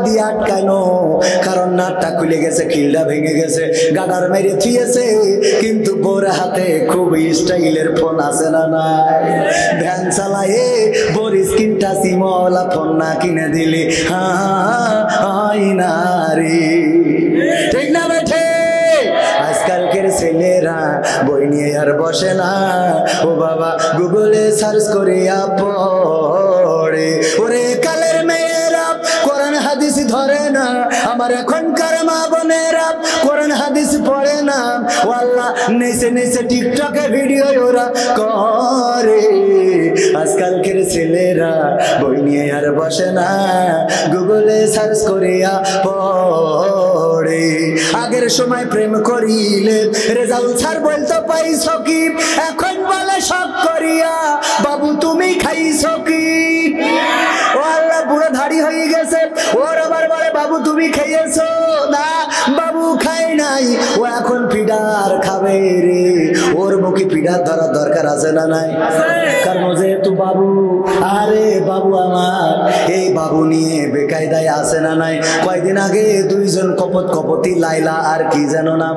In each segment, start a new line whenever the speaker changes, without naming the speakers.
দিয়ে আটকানো, কারণ নাটটা খুলে গেছে, খিলটা ভেঙে গেছে, গাডার মেরে থুয়েছে, কিন্তু বোর হাতে খুব স্টাইলের ফোন আছে না নাই? ভ্যান চালায়ে বোর স্ক্রিন টাচ ইমোওয়ালা ফোন না কিনে দিলি হাই না রে, ঠিক না বেঠে? আজকালকের ছেলেরা বই নিয়ে আর বসে না, ও বাবা গুগলে সার্চ করিয়া পড়ে। ওরে কালের মেয়েরা কোরআন হাদিস ধরে না, আমার এখনকার মা বোনেরা কোরআন হাদিস পড়ে না, ও আল্লাহ নেচে নেচে টিকটকে ভিডিও ওরা করে। আজকালকের ছেলেরা বই নিয়ে আর বসে না, গুগলে সার্চ করিয়া পড়ে। আগের সময় প্রেম করিলে রেজাল্ট ছাড় বলতো পাইছো কি, এখন বলে শখ করিয়া বাবু তুমি খাইছো কি? ও আল্লাহ বুড়ো ধাড়ি হয়ে গেছে, ওর আবার বলে বাবু তুমি খাইয়েছো না, বাবু খাই নাই, ও এখন পিডার খাবে রে। ওর মুখে পিডার ধরার দরকার আছে না নাই? কারণ যেহেতু বাবু, আরে বাবু আমার, এই বাবু নিয়ে বেকায়দায় আছে না নাই? কয়দিন আগে দুইজন কপতি লাইলা আর কি যেন নাম,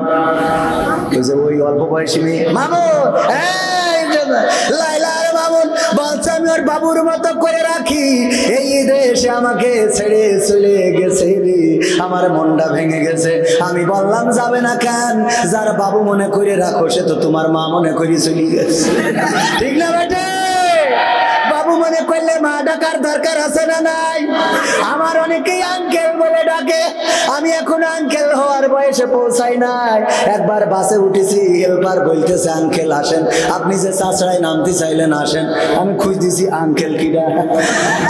ওই অল্প বয়সী মেয়ে মামুন, লাইলা আর মামুন বলছে আমি ওর বাবুর মতো করে রাখি, এই দেশে আমাকে ছেড়ে চলে গেছে রে, আমার মনটা ভেঙে গেছে। আমি বললাম যাবে না কেন, যার বাবু মনে করে রাখো সে তো তোমার মা মনে করে চলে গেছে, ঠিক না বেটে? বাবু মনে করলে মা ডাকার দরকার আছে না নাই? আমার অনেকেই আঙ্কেল বলে ডাকে, আমি এখন আঙ্কেল হওয়ার বয়সে পৌঁছাই নাই। একবার বাসে উঠেছি, হেল্পার বলতেছে আঙ্কেল আসেন, আপনি যে চাচড়ায় নামতে চাইলেন আসেন। আমি খুঁজ দিছি আঙ্কেল কিডা,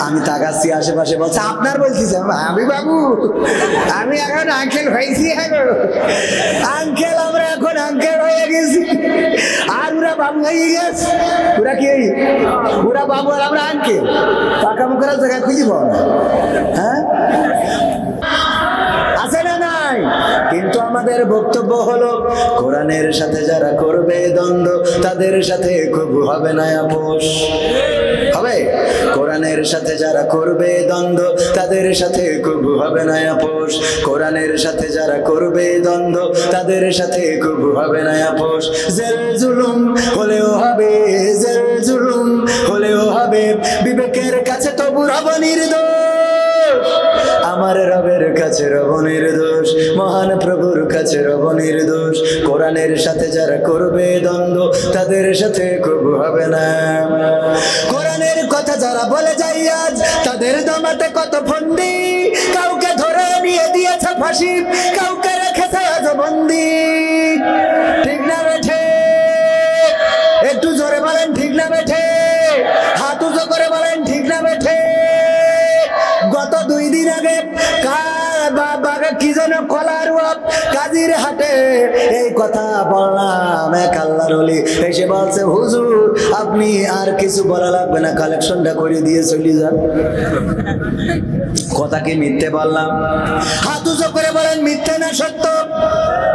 আমি তাকাচ্ছি আশেপাশে, বলছে আপনার বলতেছে, আমি বাবু আমি এখন আঙ্কেল হয়েছি, আঙ্কেল আমরা এখন আঙ্কেল হয়ে গেছি, আর ওরা বাবু হয়ে গেছে। ওরা কি ওরা বাবু আর আমরা আঙ্কেল, টাকা মুখের জায়গায় খুঁজি পাও না, হ্যাঁ আছে না নাই? কিন্তু আমাদের বক্তব্য হলো কোরআনের সাথে যারা করবে দ্বন্দ্ব তাদের সাথে কবু হবে না আপোষ, হবে? কোরআনের সাথে যারা করবে দ্বন্দ্ব তাদের সাথে কবু হবে না আপোষ, কোরআনের সাথে যারা করবে দ্বন্দ্ব তাদের সাথে কবু হবে না আপোষ। জেল জুলুম হলেও হবে, জেল জুলুম হলেও হবে, বিবেকের কাছে তবু রব নির্দোষ, আমার রবের কাছে রব নির্দোষ, মহান প্রভুর কাছে রব নির্দোষ। কোরআনের সাথে যারা করবে দ্বন্দ্ব তাদের সাথে কবু হবে না। কোরআনের কথা যারা বলে যায় আজ তাদের দমাতে কত ফন্দি, কাউকে ধরে নিয়ে দিয়েছে ফাঁসি, কাউকে রেখেছে আজ বন্দি, ঠিক না বেঠে? একটু জোরে বলেন ঠিক না বেঠে? হাত উঁচু করে বলেন ঠিক না বেঠে? গত 2 দিন আগে কি যেন কলার কাজির হাটে এই কথা বললাম, এক আল্লাহর ওলি এসে বলছে হুজুর আপনি আর কিছু বলা লাগবে না, কালেকশনটা করে দিয়ে চলে যান। কথা কি মিথ্যে বললাম? হাত উঁচু করে বলেন মিথ্যে না সত্য?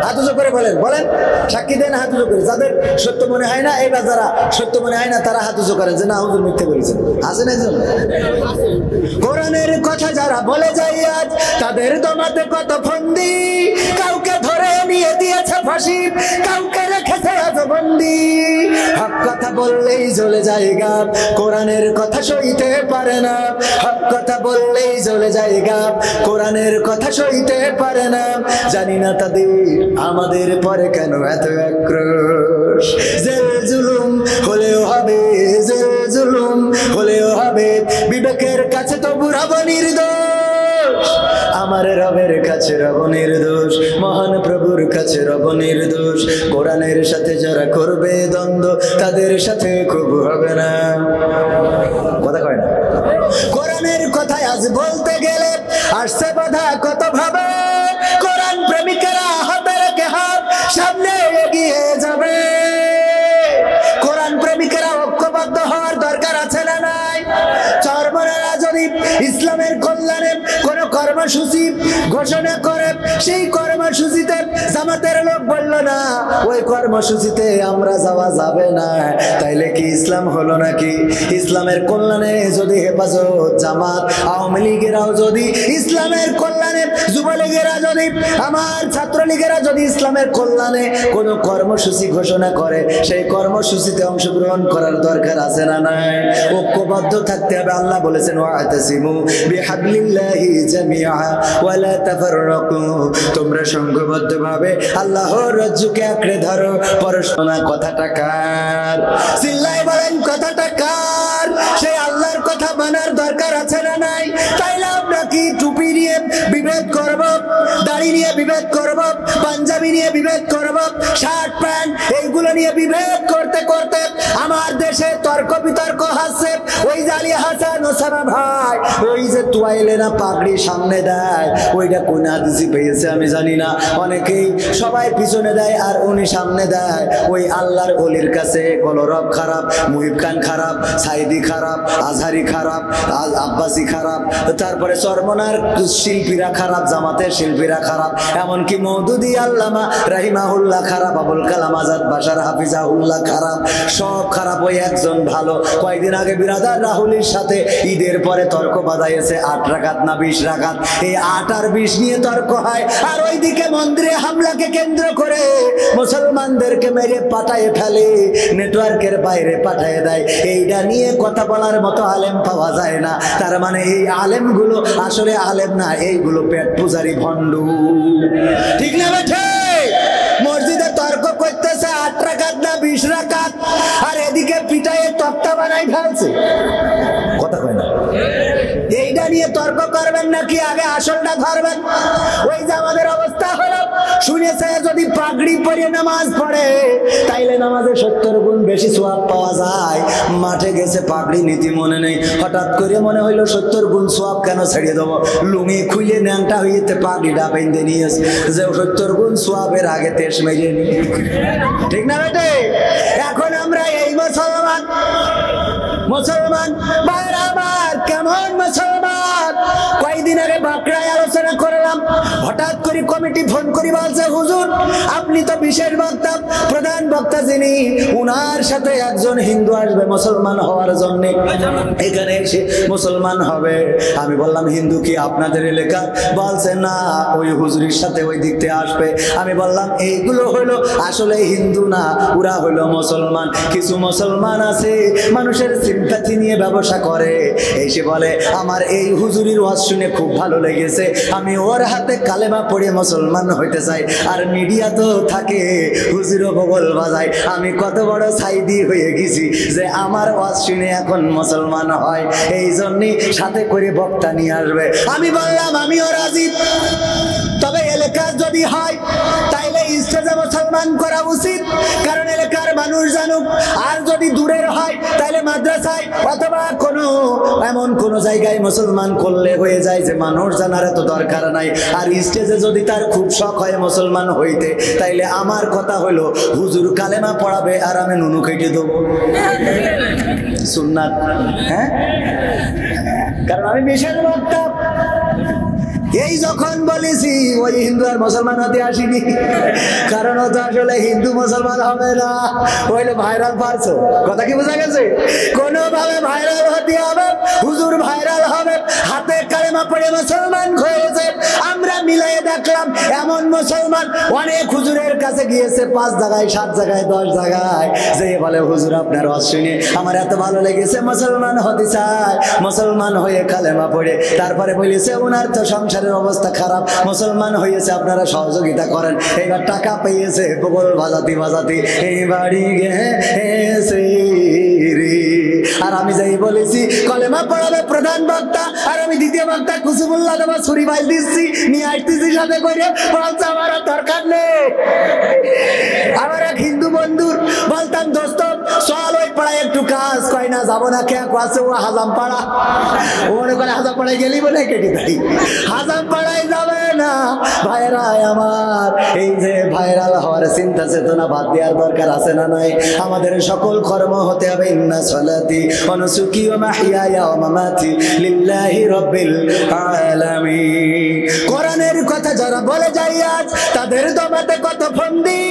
হাত উঁচু করে বলেন, বলেন সাক্ষী দেন হাত উঁচু করে। যাদের সত্য মনে হয় না, এবার যারা সত্য মনে হয় না তারা হাত উঁচু করেন যে না হুজুর মিথ্যে বলেছেন, আছে না? কোরআনের কথা যারা বলে যায় আজ তাদের দমাতে কত ফন্দি, কাউকে ধরে নিয়ে দিয়েছে ফাঁসি, কাউকে রেখেছে আজ বন্দি। হক কথা বললেই জ্বলে যায় গাব, কোরআনের কথা সইতে পারে না, হক কথা বললেই জ্বলে যায় গাব, কোরআনের কথা সইতে পারে না। জানি না তাদের আমাদের পরে কেন এত আক্রোশ। জেল জুলুম হলেও হবে, জেল জুলুম হলেও হবে, বিবেকের কাছে তবু রব নির্দোষ, আমার রবের কাছে রব নির্দোষ, মহান প্রভুর কাছে রব নির্দোষ। কোরআনের সাথে যারা করবে দ্বন্দ্ব তাদের সাথে খুব হবে না। কথা কয় না? কোরআনের কথায় আজ বলতে গেলে আসছে বাধা কত ভাবে, কোরআন প্রেমিকেরা হাতে রেখে হাত সামনে এগিয়ে যাবে। কোরআন প্রেমিকেরা ঐক্যবদ্ধ হওয়ার দরকার আছে না নাই? চরমনেরা যদি ইসলামের কল্যাণে কোন কর্ম কর্মসূচি ঘোষণা করে, সেই কর্মসূচিতে জামাতের লোক বলল না ওই কর্মসূচিতে আমরা যাওয়া যাবে না। তাইলে কি ইসলাম হলো নাকি? ইসলামের কল্যাণে যদি হেফাজত, জামাত, আওয়ামী লীগেরাও যদি ইসলামের কল্যাণে, যুবলীগেরা যদি, আমার ছাত্রলীগেরা যদি ইসলামের কল্যাণে কোনো কর্মসূচি ঘোষণা করে, সেই কর্মসূচিতে অংশগ্রহণ করার দরকার আছে না নাই? ঐক্যবদ্ধ থাকতে হবে। আল্লাহ বলেছেন ওয়াতাসিমু বিহাবলিল্লাহি জামিআ ওয়া লা তাফাররাকু, তোমরা সংঘবদ্ধভাবে আল্লাহর রজ্জুকে আঁকড়ে ধরো। পরশোনা কথাটা কার? চিল্লায় বলেন কথাটা কার? সেই আল্লাহর কথা মানার দরকার আছে না নাই? তাইলে আমরা কি টুপি নিয়ে বিভেদ করব, দাড়ি নিয়ে বিভেদ করব, পাঞ্জাবি নিয়ে বিভেদ করব, শার্ট প্যান্ট এইগুলো নিয়ে বিভেদ করতে করতে আমার দেশে তর্ক বিতর্ক হাসছে। ওই জালি হাসান ওসামা ভাই, ওই যে তুয়াইলে না পাগড়ি সামনে দেয়, ওইটা কোন হাদিসে পেয়েছে আমি জানি না। অনেকেই সবাই পিছনে দেয় আর উনি সামনে দেয়। ওই আল্লাহর ওলির কাছে কলরব খারাপ, মুহিব খান খারাপ, সাইদি খারাপ, আজহারি খারাপ, আব্বাসি খারাপ, তারপরে চরমনার শিল্পীরা খারাপ, জামাতের শিল্পীরা খারাপ, এমনকি মওদুদি আল্লামা রাহিমাহুল্লাহ খারাপ, আবুল কালাম আজাদ বাশার হাফিজাহুল্লাহ খারাপ, সব খারাপ। ওই একজন ভালো। কয়েকদিন আগে বিরাদার রাহুলের সাথে ঈদের পরে তর্ক বাঁধাইছে 8 রাকাত না 20 রাকাত। এই 8 আর 20 নিয়ে তর্ক হয়, আর ওইদিকে মন্দিরে হামলাকে কেন্দ্র করে মুসলমানদেরকে মেরে পাঠায় ফেলে, নেটওয়ার্কের বাইরে পাঠায় দেয়। এইটা নিয়ে কথা বলার মতো আলেম পাওয়া যায় না। তার মানে এই আলেমগুলো আসলে আলেম না, এইগুলো পেট পূজারি ভণ্ড। ঠিক না বেঠে? মসজিদে তর্ক করতেছে 8 রাকাত না 20 রাকাত, আর এদিকে পিটায়ে তক্তা বানাই ফেলছে। কথা কয় না? এইটা নিয়ে তর্ক করবেন নাকি আগে আসলটা ধরবেন? ওই যে আমাদের অবস্থা হলো, শুনেছে যদি পাগড়ি পরে নামাজ পড়ে তাইলে নামাজে 70 গুণ বেশি সওয়াব পাওয়া যায়। মাঠে গেছে পাগড়ি নীতি মনে নেই, হঠাৎ করে মনে হইলো 70 গুণ সওয়াব কেন ছেড়ে দেবো, লুঙ্গি খুলে ন্যাংটা হইতে পাগড়িটা বেঁধে নিয়েছে যে 70 গুণ সওয়াবের আগে তেজ মেরে নি। ঠিক না বেটে? এখন আমরা এই মুসলমান ভাইরা আমার, কেমন মুসলমান? কয়েকদিন আগে বাঁকড়ায় আলোচনা করলাম, হঠাৎ করে কমিটি ফোন করি বলছে হুজুর আপনি তো বিশেষ বক্তা, প্রধান বক্তা যিনি, উনার সাথে একজন হিন্দু আসবে মুসলমান হওয়ার জন্য, এখানে এসে মুসলমান হবে। আমি বললাম হিন্দু কি আপনাদের এলাকা? বলছে না, ওই হুজুরের সাথে ওই দিক থেকে আসবে। আমি বললাম এইগুলো হলো আসলে হিন্দু না, ওরা হলো মুসলমান। কিছু মুসলমান আছে মানুষের সিম্প্যাথি নিয়ে ব্যবসা করে, এসে বলে আমার এই হুজুরির ওয়াজ শুনে খুব ভালো লেগেছে, আমি ওর হাতে কালেমা পড়ে মুসলমান হইতে চাই। আর মিডিয়া তো থাকে, হুজুরও বগল বাজায়। আমি কত বড় সাইদি হয়ে গেছি যে আমার ওয়াজ শুনে এখন মুসলমান হয়, এই জন্যই সাথে করে বক্তা নিয়ে আসবে। আমি বললাম আমিও রাজি, তবে এলাকার যদি হয় তাইলে স্টেজে মুসলমান করা উচিত, কারণ এলাকার মানুষ জানুক। আর যদি দূরের হয় তাইলে মাদ্রাসায় অথবা কোনো এমন কোন জায়গায় মুসলমান করলে হয়ে যায় যে মানুষ জানার এত দরকার নাই। আর স্টেজে যদি তার খুব শখ হয় মুসলমান হইতে, তাইলে আমার কথা হলো হুজুর কালেমা পড়াবে আর আমি নুনু কেটে দেবো। সুন্নাত, হ্যাঁ, কারণ আমি বিশেষ বক্তা। এই যখন বলেছি ওই হিন্দু আর মুসলমান হতে আসিনি, কারণ ও তো আসলে হিন্দু মুসলমান হবে না, হইলে ভাইরাল পারছো। কথা কি বোঝা গেছে? কোনোভাবে ভাইরাল হতে হবে, হুজুর ভাইরাল হবে, হাতে কালেমা পড়ে মুসলমান হয়েছে। আমরা মিলাই দেখলাম এমন মুসলমান অনেক হুজুরের কাছে গিয়েছে, 5 জায়গায় 7 জায়গায় 10 জায়গায়, যে বলে হুজুর আপনার ওয়াজ শুনে আমার এত ভালো লেগেছে, মুসলমান হতে চায়। মুসলমান হয়ে কালেমা পড়ে তারপরে বলেছে ওনার তো সংসারের অবস্থা খারাপ, মুসলমান হয়েছে, আপনারা সহযোগিতা করেন। এবার টাকা পেয়েছে, বগল বাজাতি বাজাতি এই বাড়ি গেছে রে। আর আমি যাই বলেছি কলেমা পড়াবে প্রধান বক্তা, আর আমি দ্বিতীয় বক্তা কুসুমুল্লাহ দেবো, ছুরি বাইল দিচ্ছি, নিয়ে আসতেছি সাথে করে, বলছে আমার দরকার নেই। আমার এক হিন্দু বন্ধুর বলতাম দোস্ত চল ওই পাড়ায় একটু কাজ, কয় না যাবো না, খেয়া আছে ও হাজাম পাড়া, ও মনে করে হাজাম পাড়ায় গেলি বলে কেটে দেয়। হাজাম পাড়ায় যাবেন, না। ভাইরা আমার, এই যে ভাইরাল হওয়ার চিন্তা চেতনা বাদ দেওয়ার দরকার আছে না নাই? আমাদের সকল কর্ম হতে হবে ইন্না সলাতি ওয়া নুসুকি ওয়া মাহইয়ায়া ওয়া মামাতি লিল্লাহি রাব্বিল আলামিন। কোরআনের কথা যারা বলে যায় আজ, তাদের দমাতে কত ফন্দি,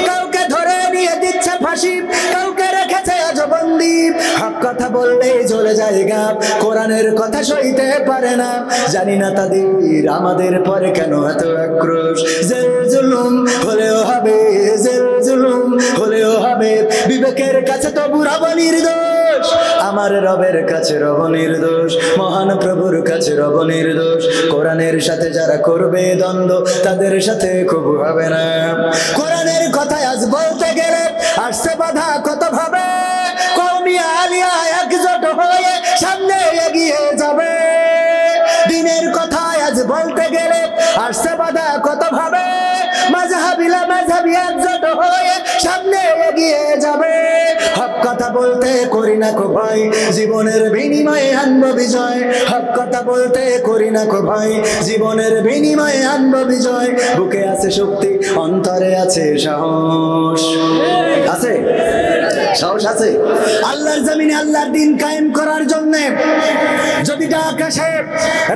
কাউকে ধরে নিয়ে দিচ্ছে ফাঁসি, কাউকে রেখেছে আজ বন্দি। হক কথা বললেই চলে যায় গাব, কোরআনের কথা সইতে পারে না। জানি না তাদের আমাদের পরে কেন এত আক্রোশ। জেল জুলুম হলেও হবে, জেল জুলুম হলেও হবে, বিবেকের কাছে তো রব নির্দোষ, আমার রবের কাছে রব নির্দোষ, মহান প্রভুর কাছে রব নির্দোষ। কোরআনের সাথে যারা করবে দ্বন্দ্ব, তাদের সাথে কবু হবে না। কোরআনের কথা আজ বলতে গেলে আসছে বাধা কত ভাবে, কওমি আলিয়া একজোট হয়ে সামনে এগিয়ে যাবে। দিনের কথা আজ বলতে গেলে আসছে বাধা কত ভাবে, মাযহাবিলা মাযহাবি একজোট হয়ে সামনে এগিয়ে যাবে। হক কথা বলতে করি না কো ভয়, জীবনের বিনিময়ে আনব বিজয়। হক কথা বলতে করি না কো ভয়, জীবনের বিনিময়ে আনব বিজয়। বুকে আছে শক্তি, অন্তরে আছে সাহস, আছে সাহস আছে। আল্লাহর জমিনে আল্লাহর দিন কায়েম করার জন্য যদি আকাশে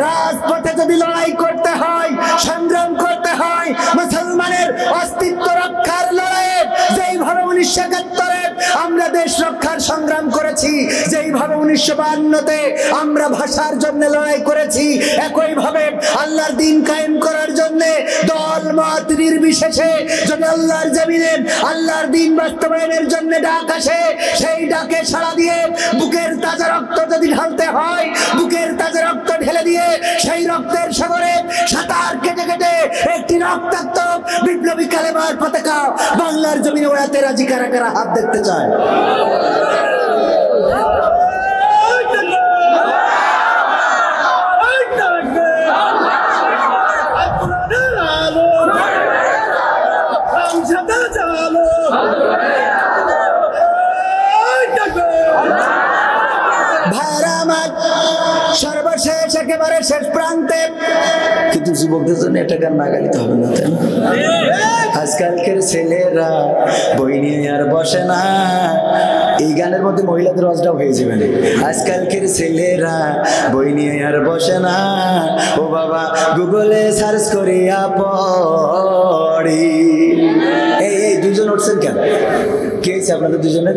রাজপথে যদি লড়াই করতে হয়, সংগ্রাম করতে হয়, মুসলমানের অস্তিত্ব রক্ষার লড়াইয়ে যেইভাবে 1971-এ আমরা দেশ রক্ষার সংগ্রাম করেছি, যেইভাবে 1952-তে আমরা ভাষার জন্য লড়াই করেছি, একইভাবে আল্লাহর দিন কায়েম করার জন্য দল মত নির্বিশেষে যদি আল্লাহর জমিনে আল্লাহর দিন বাস্তবায়নের জন্য ডাক আসে, সেই ডাকে সাড়া দিয়ে বুকের তাজা রক্ত যদি ঢালতে হয়, বুকের তাজা রক্ত ঢেলে দিয়ে সেই রক্তের সাগরে সাঁতার কেটে কেটে একটি রক্তাক্ত বিপ্লবী কালেমার পতাকা বাংলার জমিনে ওড়াতে রাজি কারা কারা হাত দেখতে চায়? সর্বশেষ একেবারে শেষ প্রান্তে, কিন্তু যুবকদের জন্য এটা গান না গাইতে হবে না, তাই না? আজকালকের ছেলেরা বই নিয়ে আর বসে না। এই গানের মধ্যে মহিলাদের ওয়াজটাও হয়ে যাবে না। আজকালকের ছেলেরা বই নিয়ে আর বসে না, ও বাবা গুগলে সার্চ করিয়া পড়ি। এই দুজন উঠছেন কেন? কে হয়েছে আপনাদের দুজনের?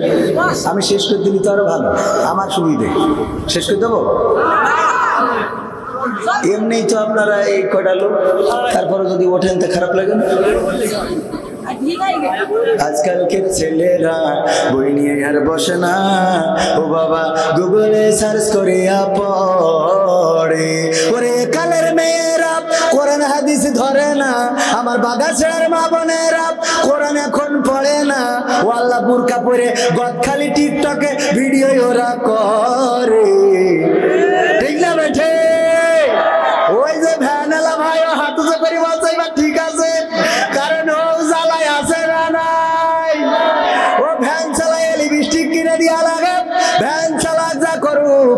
আমি শেষ করে দিলি তো আরো ভালো, আমার সুবিধে। শেষ করে দেবো? এমনি তো আপনারা এই কটা লোক, তারপরে যদি ওঠেন তো খারাপ লাগে না? আজকালকের ছেলেরা বই নিয়ে আর বসে না, ও বাবা গুগলে সার্চ করিয়া পড়ে। ওরে কালের মেয়েরা কোরআন হাদিস ধরে না, আমার বাগাছের মা বোনেরা কোরআন এখন পড়ে না। ও আল্লাহ বুরকা পরে গদখালি টিকটকে ভিডিও ওরা করে, ঠিক না বেঠে? ওই যে ভ্যানালা ভাই হাত উঁচু করে বলছে এবার ঠিক আছে, কারণ ও জ্বালায় আছে না নাই। ও ভ্যান চালায় লিপস্টিক কিনে দিয়া লাগে, ভ্যান চালা যা করুক,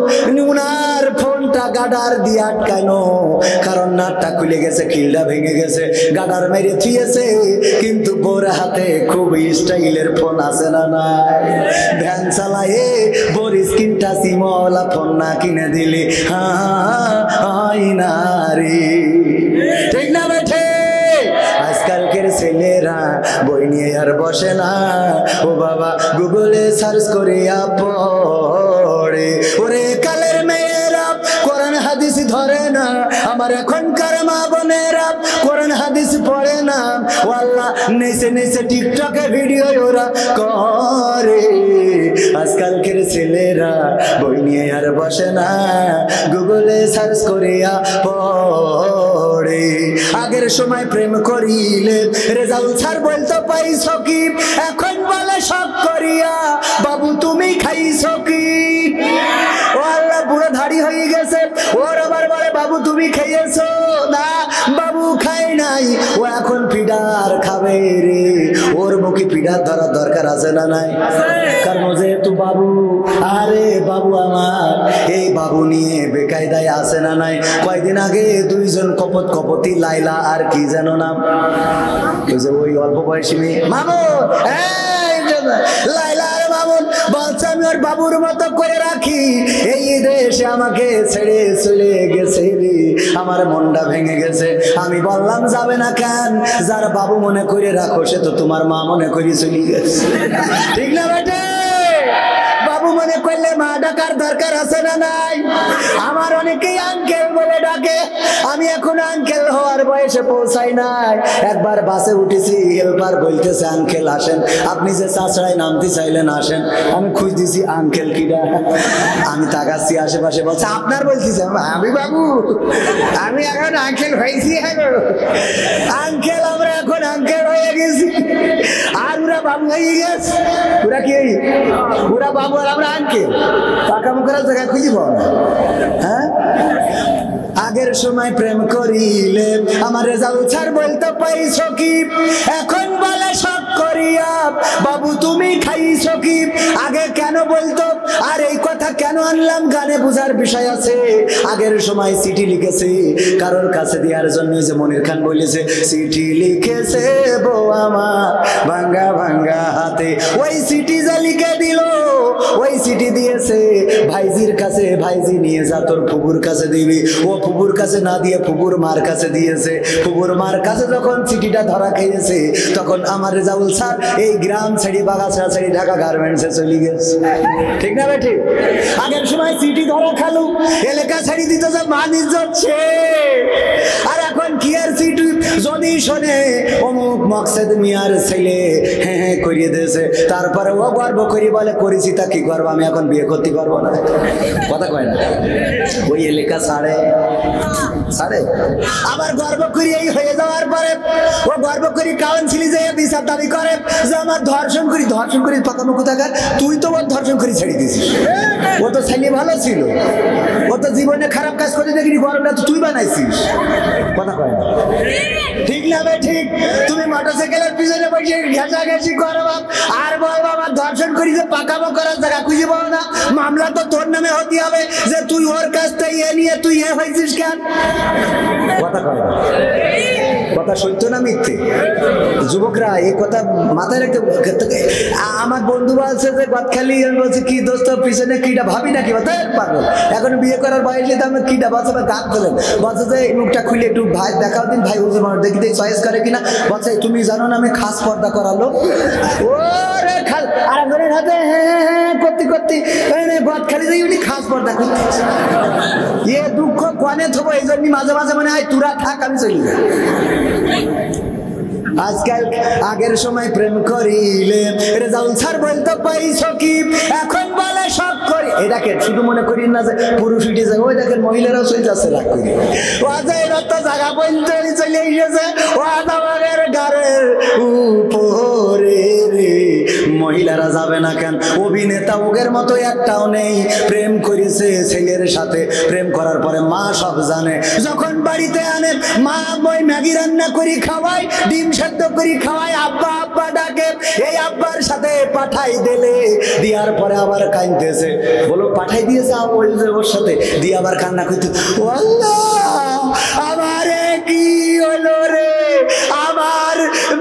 উনার ফোনটা গাডার দিয়ে আটকানো, কারণ নাটটা খুলে গেছে, খিলটা ভেঙে গেছে, গাডার মেরে থিয়েছে, কিন্তু বোর হাতে খুব স্টাইলের ফোন আছে না নাই। ভ্যান চালায় বোর স্ক্রিনটা সিমওয়ালা ফোন না কিনে দিলি হাই না রে, ঠিক না বেঠে? আজকালকের ছেলেরা বই নিয়ে আর বসে না, ও বাবা গুগলে সার্চ করিয়া পড়ে। ওরে কালের মেয়েরা কোরআন হাদিস ধরে না, আমার এখনকার মা বোনেরা কোরআন হাদিস পড়ে না। ও আল্লাহ নেচে নেচে টিকটকে ভিডিও ওরা করে। আজকালকের ছেলেরা বই নিয়ে আর বসে না, গুগলে সার্চ করিয়া পড়ে। আগের সময় প্রেম করিলে রেজাল্ট ছাড় বলতো পাইছ কি, এখন বলে শখ করিয়া বাবু তুমি খাইছ কি? ও আল্লাহ বুড়ো ধাড়ি হয়ে গেছে, ওর আবার বলে বাবু তুমি খেয়েছো? না বাবু খাই নাই, ও এখন পিডার খাবে রে। ওর মুখে পিডার ধরার দরকার আছে না নাই? কারণ যেহেতু বাবু, আরে বাবু আমার, এই বাবু নিয়ে বেকায়দায় আছে না নাই? কয়দিন আগে দুইজন কপতি লাইলা আর কি যেন নাম, ওই অল্প বয়সী মেয়ে মামুন, লাইলা আর মামুন বলছে আমি ওর বাবুর মতো করে রাখি, এই দেশে আমাকে ছেড়ে চলে গেছে রে, আমার মনটা ভেঙে গেছে। আমি বললাম যাবে না কেন? যার বাবু মনে করে রাখো সে তো তোমার মা মনে করে চলে গেছে, ঠিক না বেটে? বাবু মনে করলে মা ডাকার দরকার আছে না নাই? আমার অনেকেই আঙ্কেল বলে ডাকে, আমি এখন আঙ্কেল হওয়ার বয়সে পৌঁছাই নাই। একবার বাসে উঠেছি, হেল্পার বলতেছে আঙ্কেল আসেন, আপনি যে চাচড়ায় নামতে চাইলেন আসেন। আমি খুঁজ দিছি আঙ্কেল কিনা, আমি তাকাচ্ছি আশেপাশে, বলছে আপনার বলতেছে। আমি বাবু আমি এখন আঙ্কেল হয়েছি, আঙ্কেল আমরা এখন আঙ্কেল হয়ে গেছি, আর ওরা বাবু হয়ে গেছে। ওরা কি ওরা বাবু আর আমরা আঙ্কেল? টাকা মুখের জায়গায় খুঁজি পাও না। হ্যাঁ, আগের সময় প্রেম করিলে আমার রেজাল্ট ছাড় বলতে পাইছো কি, এখন বলে শখ করিয়া বাবু তুমি খাইছো কি? আগে কেন বলতো? আর এই কথা কেন আনলাম? গানে বোঝার বিষয় আছে। আগের সময় চিঠি লিখেছে কারোর কাছে দেওয়ার জন্য, যে মনির খান বলেছে চিঠি লিখেছে বউ আমার ভাঙ্গা ভাঙ্গা হাতে, ওই চিঠি যা লিখে দিল, ওই চিঠি দিয়েছে ভাইজির কাছে, ভাইজি নিয়ে যা তোর ফুপুর কাছে দিবি। ও ফুপুর কাছে না দিয়ে ফুপুর মার কাছে দিয়েছে। ফুপুর মার কাছে যখন চিঠিটা ধরা খেয়েছে, তখন আমার রেজাউল স্যার এই গ্রাম ছেড়ে বাগাছড়া ছেড়ে ঢাকা গার্মেন্টসে চলে গেছে, ঠিক না বেঠিক? আগের সময় চিঠি ধরা খালু, এলাকা ছেড়ে দিত যে মান ইজ্জত ছে। আর এখন কি আর চিঠি যদি শোনে অমুক মকসেদ মিয়ার ছেলে হ্যাঁ হ্যাঁ করিয়ে দিয়েছে, তারপরে ও গর্ব করি বলে করেছি তা কি করবো, আমি এখন বিয়ে করতে পারবো না, কথা কয় না? ওই এলাকা ছাড়ে ছাড়ে। আবার গর্ব করি এই হয়ে যাওয়ার পরে ও গর্ব করি কাউন্সিলে যেয়ে বিচার দাবি করে যে আমার ধর্ষণ করি পাকানো কোথাকার, তুই তো ওর ধর্ষণ করি ছেড়ে দিয়েছিস। ও তো ছেলে ভালো ছিল, ও তো জীবনে খারাপ কাজ করে দেখিনি, গরমটা তো তুই বানাইছিস, কথা কয় না? ঠিক না বে ঠিক? তুমি মোটরসাইকেলের পিছনে বসে ঘেঁষাঘেঁষি করবা আর বলবো আমার ধর্ষণ করি, যে পাকামো করার জায়গা খুঁজে পাবো না, মামলা তো তোর নামে হতে হবে যে তুই ওর কাছ থেকে এ নিয়ে তুই এ হয়েছিস কেন, কথা কয় না? কথা সত্য না মিথ্যে? যুবকরা এই কথা মাথায় রাখতে। আমার বন্ধু বলছে যে গদখালি, বলছে কি দোস্ত পিছনে কিটা ভাবি নাকি, পাগল এখন বিয়ে করার বয়সে তো আমি কিটা বলছে গাছ ফেলেন, বলছে যে এই মুখটা খুলে একটু ভাই দেখাও দিন, ভাই হুজুর মানুষ দেখি চয়েস করে কিনা। বলছে তুমি জানো না আমি খাস পর্দা করালো, ওরে খাল আর একজনের হাতে হ্যাঁ হ্যাঁ করতে করতে গদখালি যাই উনি খাস পর্দা করতে। এ দুঃখ কনে থবো, এই জন্য মাঝে মাঝে মনে হয় তোরা থাক আমি চলি যাই। আজকাল আগের সময় প্রেম করিলে রেজাউল স্যার বলতে পাইছো কি, এখন বলে শখ করি। এই দেখেন শুধু মনে করি না যে পুরুষ উঠে যায়, ওই দেখেন মহিলারাও চলে যাচ্ছে রাগ করি, ও তো জায়গা বলতে চলে এসেছে ও আমাদের গাড়ের উপরে রে। মহিলারা যাবে না কেন? অভিনেতা ওগের মতো একটাও নেই, প্রেম করেছে ছেলের সাথে, প্রেম করার পরে মা সব জানে, যখন বাড়িতে আনে মা ওই ম্যাগি রান্না করি খাওয়াই, ডিম সেদ্ধ করি খাওয়াই, আব্বা আব্বা ডাকে, এই আব্বার সাথে পাঠাই দিলে, দেওয়ার পরে আবার কাঁদতেছে, বলো পাঠাই দিয়েছে ওর সাথে দিয়ে আবার কান্না করতে, ও আল্লাহ আমারে কি হলো রে, আমার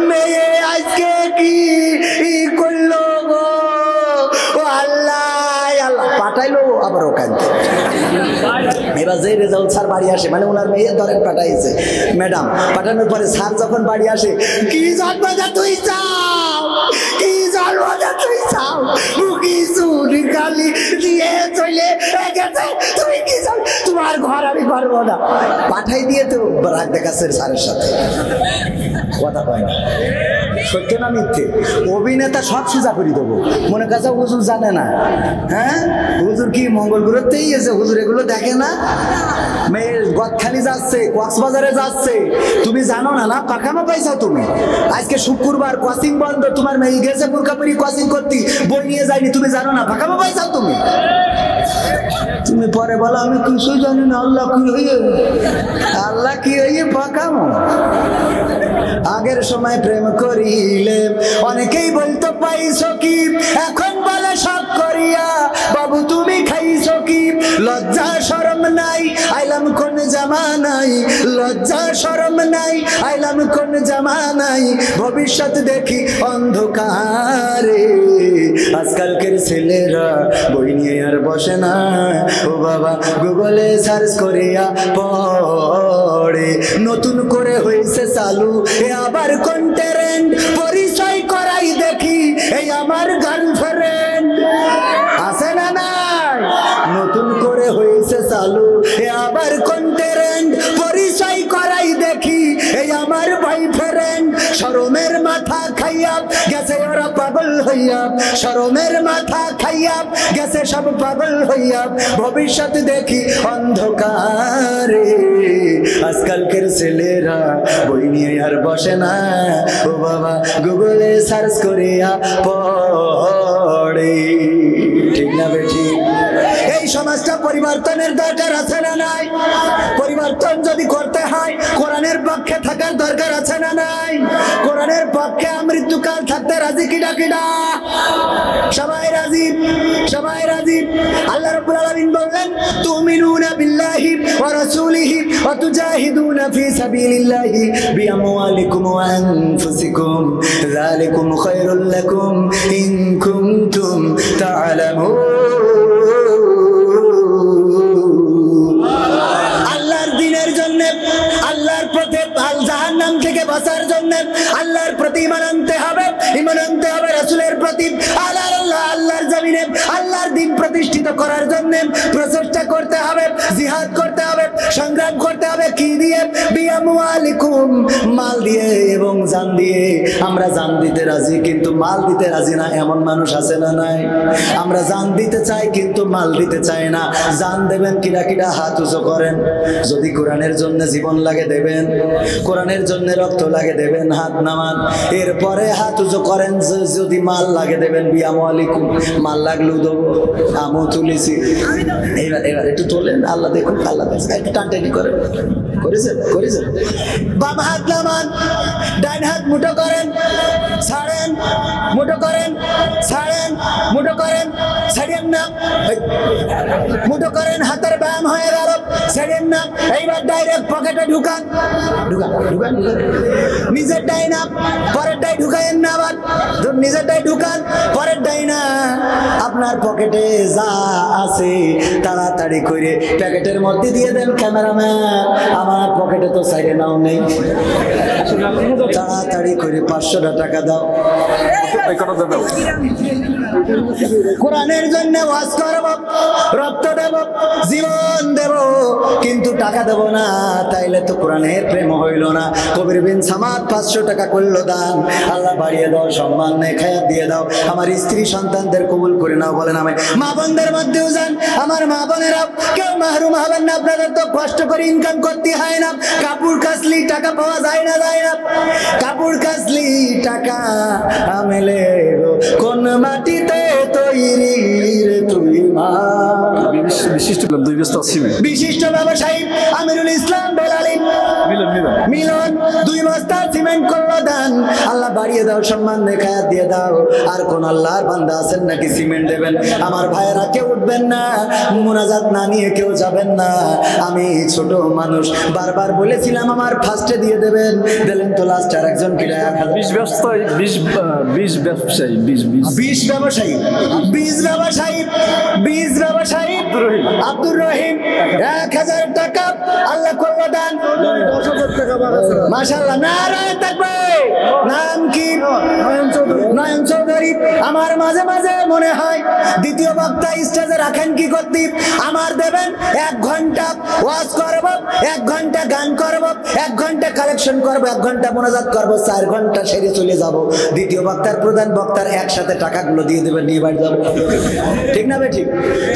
মেয়ে আজকে কি করলো গো, ও আল্লাহ আল্লাহ পাঠাইলো আবার ও কাঁদতে। এবার যে রেজাউল স্যার বাড়ি আসে, মানে ওনার মেয়ে ধরেন পাঠাইছে ম্যাডাম, পাঠানোর পরে স্যার যখন বাড়ি আসে, কি জানবো যে তুই চাও, কি জানবো যে তুই চাও, মুখি চুরি গালি দিয়ে চলে গেছে, তুমি কি চাও, তোমার ঘর আমি করবো না, পাঠাই দিয়ে তো রাগ দেখাচ্ছে স্যারের সাথে, কথা কয় না? সত্য না মিথ্যে? অভিনেতা সব সোজা করে দেবো, মনে কাছে হুজুর জানে না। হ্যাঁ, হুজুর কি মঙ্গল গ্রহতেই এসে হুজুর এগুলো দেখে না? মেয়ে গদখালি যাচ্ছে, কক্সবাজারে যাচ্ছে, তুমি জানো না? না পাখামো পাইছো তুমি? আজকে শুক্রবার, কোচিং বন্ধ, তোমার মেয়ে গেছে বোরকাপুরি কোচিং করতে, বই নিয়ে যায়নি, তুমি জানো না? পাখামো পাইছো তুমি? তুমি পরে বলো আমি কিছু জানি না, আল্লাহ কি হইয়ে, আল্লাহ কি হইয়ে পাকামো। আগের সময় প্রেম করিলে অনেকেই বলতো পাইছো কি, এখন বলে সব করিয়া বাবু তুমি খাইছো কি? লজ্জা শরম নাই, আইলাম কোন জামানাই, লজ্জা শরম নাই, আইলাম কোন জামানাই, ভবিষ্যৎ দেখি অন্ধকারে। আজকালকের ছেলেরা বই নিয়ে আর বসে না, ও বাবা গুগলে সার্চ করিয়া পড়ে। নতুন করে হয়েছে চালু এ আবার কোন ট্রেন্ড, পরিচয় করাই দেখি এই আমার গার্লফ্রেন্ড। আছে না নাই? নতুন করে হয়েছে চালু এ আবার কোন ট্রেন্ড, পরিচয় করাই দেখি এই আমার বয়ফ্রেন্ড। শরমের মাথা খাইয়া গেছে ওরা পাগল হইয়া, শরমের মাথা খাইয়া গেছে সব পাগল হইয়া, ভবিষ্যৎ দেখি অন্ধকারে। আজকালকের ছেলেরা বই নিয়ে আর বসে না, ও বাবা গুগলে সার্চ করিয়া পড়ে। ঠিক না বেঠি? এই সমাজটা পরিবর্তনের দরকার আছে না নাই? পরিবর্তন যদি করতে হয় কোরআনের পক্ষে থাকার দরকার আছে না নাই? কোরআনের পক্ষে মৃত্যুকাল থাকতে রাজি কিনা কিনা? সবাই রাজি, সবাই রাজি। আল্লাহ রাব্বুল আলামিন বললেন তুমিনুনা বিল্লাহি ওয়া রাসূলিহি ওয়া তুজাহিদুনা ফি সাবিলিল্লাহি বিআমওয়ালিকুম ওয়া আনফুসিকুম যালিকুম খায়রুল লাকুম ইন কুনতুম তা'লামুন। আল্লাহর দ্বীনের জন্য, আল্লাহর পথে জাহান্নাম থেকে বাঁচার জন্য আল্লাহর প্রতি ঈমান আনতে হবে, ঈমান আনতে হবে রাসূলের প্রতি। আল্লাহর জমিনে আল্লাহর দ্বীন প্রতিষ্ঠিত করার জন্য প্রচেষ্টা করতে হবে, জিহাদ করতে হবে, সংগ্রাম করতে হবে। কি দিয়ে? বিআমওয়ালিকুম, মাল দিয়ে এবং জান দিয়ে। আমরা জান দিতে রাজি কিন্তু মাল দিতে রাজি না, এমন মানুষ আছে না নাই? আমরা জান দিতে চাই কিন্তু মাল দিতে চাই না। জান দেবেন কিরা কিরা হাত উঁচু করেন। যদি কোরআনের জন্য জীবন লাগে দেবেন, কোরআনের জন্য রক্ত লাগে দেবেন, হাত নামান। এরপরে হাত উঁচু করেন যদি মাল লাগে দেবেন। বিআমওয়ালিকুম, মাল লাগলেও দেবো, আমও তুলেছি। এবার এবার একটু তোলেন, আল্লাহ দেখুন, আল্লাহ দেখুন, একটু টানটানি করেন, করেছেন করেছেন। বাম হাত নামান, ডান হাত মুঠো করেন, ছাড়েন, মুঠো করেন, ছাড়েন, মুঠো করেন, ছাড়েন না, মুঠো করেন, হাতের ব্যায়াম হয়ে গেল, ছাড়েন না। এইবার ডাইরেক্ট পকেটে ঢুকান, ঢুকান ঢুকান, নিজেরটাই না পরেরটাই ঢুকাইন না, আবার নিজেরটাই ঢুকান পরেরটাই না। আপনার পকেটে যা আছে তাড়াতাড়ি করে প্যাকেটের মধ্যে দিয়ে দেন। ক্যামেরাম্যান, আমার পকেটে তো সাইডে নাও নেই, তাড়াতাড়ি করে 500 টাকা দাও। কোরআনের জন্য ওয়াজ করব, রক্ত দেব, জীবন দেব, কিন্তু টাকা দেব না, তাইলে তো কোরআনের প্রেম হইল না। কবির বিন সামাদ 500 টাকা করলো দান। আল্লাহ বাড়িয়ে দাও, সম্মান নেই, খায়াত দিয়ে দাও, আমার স্ত্রী সন্তানদের কবুল করে নাও। বলেন আমি মা বোনদের মধ্যেও যান, আমার মা বোনেরা কেউ মাহরুম হবেন না। আপনাদের তো কষ্ট করে ইনকাম করতে হয় না, কাপড় কাচলি টাকা পাওয়া যায় না, যায় না। কাপড় কাচলি টাকা মেলে কোন মাটিতে তৈরি রে তুই মা। বিশিষ্ট ব্যবসায়ী আমিরুল ইসলাম বেলালী মিলন 2 বস্তা সিমেন্ট করলো দান। আল্লাহ বাড়িয়ে দাও, সম্মান দেখায় দিয়ে দাও। আর কোন আল্লাহর বান্দা আছেন নাকি সিমেন্ট দেবেন? আমার ভাইয়েরা কেউ উঠবেন না, মুনাজাত না নিয়ে কেউ যাবেন না। আমি ছোট মানুষ, বারবার বলেছিলাম আমার ফার্স্টে দিয়ে দেবেন, দিলেন তো লাস্ট আর একজন কিনা
20 ব্যবসায়ী, 20 ব্যবসায়ী,
20 ব্যবসায়ী, 20 ব্যবসায়ী, 20 ব্যবসায়ী আব্দুর রহিম 1000 টাকা আল্লাহ করলো দান। মাশাআল্লাহ, নারায়ে তাকবীর। নাম কি? নয়ন চৌধুরী। আমার মাঝে মাঝে মনে হয় দ্বিতীয় বক্তা স্টেজে রাখেন কি করতে, আমার দেবেন 1 ঘন্টা ওয়াজ করব, 1 ঘন্টা গান করব, 1 ঘন্টা কালেকশন করব, 1 ঘন্টা মোনাজাত করব, 4 ঘন্টা সেরে চলে যাব। দ্বিতীয় বক্তার প্রধান বক্তার একসাথে টাকাগুলো দিয়ে দেবেন, নিয়ে বাড়ি যাবো। ঠিক না বে ঠিক?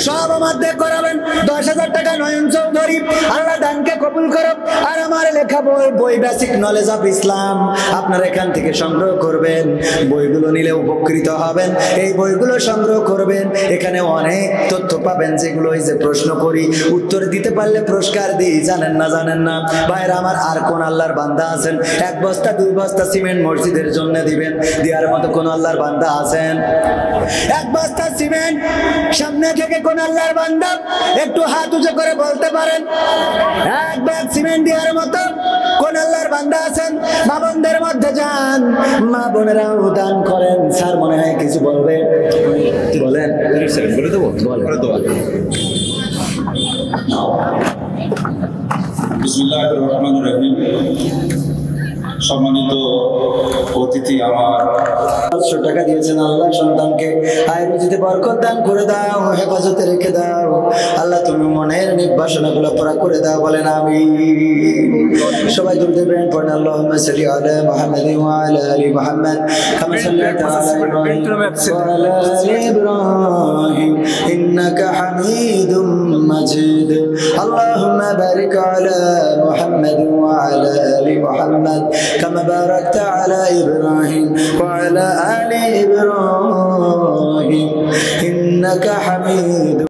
সব আমার দিয়ে করাবেন। 10,000 টাকা নয়ন চৌধুরী, আল্লাহ দানকে কবুল করো। আর আমার লেখা বই বেসিক নলেজ অফ ইসলাম আপনারা এখান থেকে সংগ্রহ করবেন, বইগুলো নিলে উপকৃত হবেন। এই বইগুলো সংগ্রহ করবেন, এখানে অনেক তথ্য পাবেন যেগুলো এই যে প্রশ্ন করি উত্তর দিতে পারলে পুরস্কার দিই। জানেন না ভাইরা আমার, আর কোন আল্লাহর বান্দা আছেন 1 বস্তা 2 বস্তা সিমেন্ট মসজিদের জন্য দিবেন? দেওয়ার মতো কোন আল্লাহর বান্দা আছেন? 1 বস্তা সিমেন্ট সামনে থেকে কোন আল্লাহর বান্দা একটু হাত উঁচু করে বলতে পারেন? 1 ব্যাগ সিমেন্ট দেওয়ার মতো কোন আল্লাহর বান্দা আছেন? মা বোনদের মধ্যে যান, মা বোনেরাও দান করেন। স্যার মনে হয় কিছু বলবে, বলেন।
বলে দেবো, বলে দেবো। বিসমিল্লাহির রহমানির রহিম। সম্মানিত অতিথি, আমার
500 টাকা দিয়েছেন আল্লাহ, সন্তানকে আয় রুজিতে বরকত দান করে দাও, হেফাজতে রেখে দাও আল্লাহ। তুমি মনের নির্বাসনাগুলো পুরা করে দাও, বলেন আমিন। সবাই দুরূদ ইব্রাহিম পড়েন। আল্লাহুম্মা সাল্লি আলা মুহাম্মাদিন ওয়া আলা আলি মুহাম্মাদ কামা সাল্লাইতা আলা ইব্রাহিম ওয়া আলা আলি ইব্রাহিম ইন্নাকা হামিদুম মাজিদ। আল্লাহুম্মা বারিক আলা মুহাম্মাদিন ওয়া আলা আলি মুহাম্মাদ كما باركت على إبراهيم وعلى آل إبراهيم إنك حميد